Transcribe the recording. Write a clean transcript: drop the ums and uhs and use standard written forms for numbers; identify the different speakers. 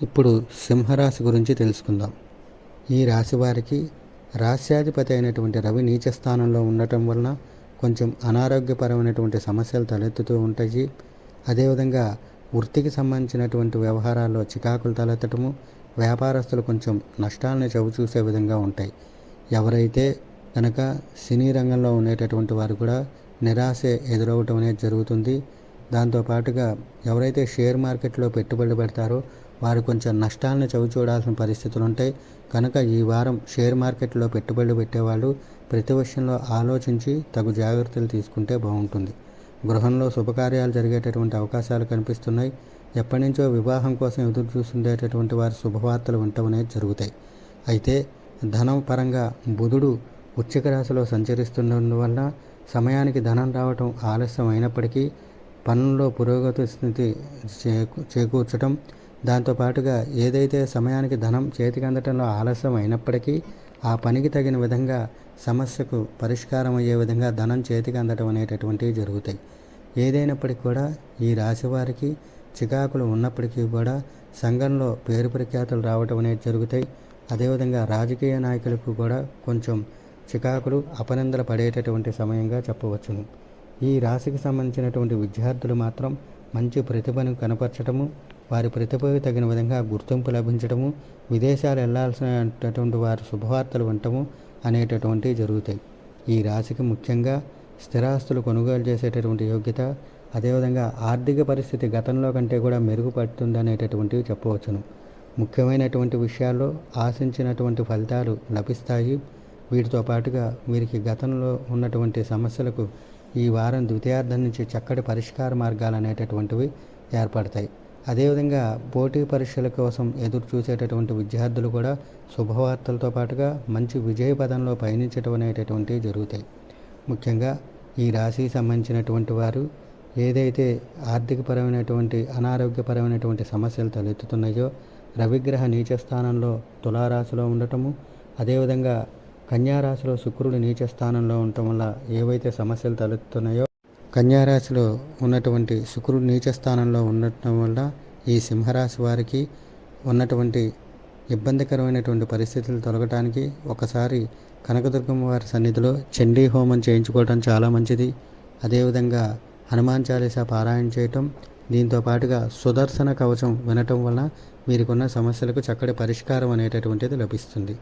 Speaker 1: ఇప్పుడు సింహరాశి గురించి తెలుసుకుందాం. ఈ రాశి వారికి రాశ్యాధిపతి అయినటువంటి రవి నీచ స్థానంలో ఉండటం వలన కొంచెం అనారోగ్యపరమైనటువంటి సమస్యలు తలెత్తుతూ ఉంటాయి. అదేవిధంగా వృత్తికి సంబంధించినటువంటి వ్యవహారాల్లో చికాకులు తలెత్తటము, వ్యాపారస్తులు కొంచెం నష్టాలని చవిచూసే విధంగా ఉంటాయి. ఎవరైతే కనుక సినీ రంగంలో ఉండేటటువంటి వారు కూడా నిరాశ ఎదురవటం అనేది జరుగుతుంది. దాంతోపాటుగా ఎవరైతే షేర్ మార్కెట్లో పెట్టుబడి పెడతారో వారు కొంచెం నష్టాలను చవిచూడాల్సిన పరిస్థితులు ఉంటాయి. కనుక ఈ వారం షేర్ మార్కెట్లో పెట్టుబడులు పెట్టేవాళ్ళు ప్రతి విషయంలో ఆలోచించి తగు జాగ్రత్తలు తీసుకుంటే బాగుంటుంది. గృహంలో శుభకార్యాలు జరిగేటటువంటి అవకాశాలు కనిపిస్తున్నాయి. ఎప్పటి నుంచో వివాహం కోసం ఎదురు చూస్తుండేటటువంటి వారి శుభవార్తలు వినటం అనేది జరుగుతాయి. అయితే ధనం పరంగా బుధుడు వృశ్చిక రాశిలో సంచరిస్తుండడం వల్ల సమయానికి ధనం రావటం ఆలస్యం అయినప్పటికీ పనుల్లో పురోగతి స్థితి చేకూర్చడం, దాంతోపాటుగా ఏదైతే సమయానికి ధనం చేతికి అందటంలో ఆలస్యం అయినప్పటికీ ఆ పనికి తగిన విధంగా సమస్యకు పరిష్కారం అయ్యే విధంగా ధనం చేతికి అందటం అనేటటువంటివి జరుగుతాయి. ఏదైనప్పటికీ కూడా ఈ రాశి వారికి చికాకులు ఉన్నప్పటికీ కూడా సంఘంలో పేరు ప్రఖ్యాతులు రావటం అనేది జరుగుతాయి. అదేవిధంగా రాజకీయ నాయకులకు కూడా కొంచెం చికాకులు అపనిందలు పడేటటువంటి సమయంగా చెప్పవచ్చును. ఈ రాశికి సంబంధించినటువంటి విద్యార్థులు మాత్రం మంచి ప్రతిభను కనపరచడము, వారి ప్రతిభకు తగిన విధంగా గుర్తింపు లభించడము, విదేశాలు వెళ్లాల్సినటువంటి వారి శుభవార్తలు వినటము అనేటటువంటివి జరుగుతాయి. ఈ రాశికి ముఖ్యంగా స్థిరాస్తులు కొనుగోలు చేసేటటువంటి యోగ్యత, అదేవిధంగా ఆర్థిక పరిస్థితి గతంలో కంటే కూడా మెరుగుపడుతుంది అనేటటువంటివి చెప్పవచ్చును. ముఖ్యమైనటువంటి విషయాల్లో ఆశించినటువంటి ఫలితాలు లభిస్తాయి. వీటితో పాటుగా వీరికి గతంలో ఉన్నటువంటి సమస్యలకు ఈ వారం ద్వితీయార్థం నుంచి చక్కటి పరిష్కార మార్గాలు అనేటటువంటివి ఏర్పడతాయి. అదేవిధంగా పోటీ పరీక్షల కోసం ఎదురు చూసేటటువంటి విద్యార్థులు కూడా శుభవార్తలతో పాటుగా మంచి విజయ పదంలో పయనించడం అనేటటువంటివి జరుగుతాయి. ముఖ్యంగా ఈ రాశికి సంబంధించినటువంటి వారు ఏదైతే ఆర్థికపరమైనటువంటి అనారోగ్యపరమైనటువంటి సమస్యలు తలెత్తుతున్నాయో, రవిగ్రహ నీచ స్థానంలో తులారాశిలో ఉండటము, అదేవిధంగా కన్యారాశిలో శుక్రుడు నీచ స్థానంలో ఉండటం వల్ల ఏవైతే సమస్యలు తలెత్తుతున్నాయో, కన్యారాశిలో ఉన్నటువంటి శుక్రుడు నీచ స్థానంలో ఉండటం వల్ల ఈ సింహరాశి వారికి ఉన్నటువంటి ఇబ్బందికరమైనటువంటి పరిస్థితులు తొలగటానికి ఒకసారి కనకదుర్గమ్మ వారి సన్నిధిలో చండీ హోమం చేయించుకోవడం చాలా మంచిది. అదేవిధంగా హనుమాన్ చాలీసా పారాయణ చేయటం, దీంతో పాటుగా సుదర్శన కవచం వినటం వలన వీరికి ఉన్న సమస్యలకు చక్కటి పరిష్కారం అనేటటువంటిది లభిస్తుంది.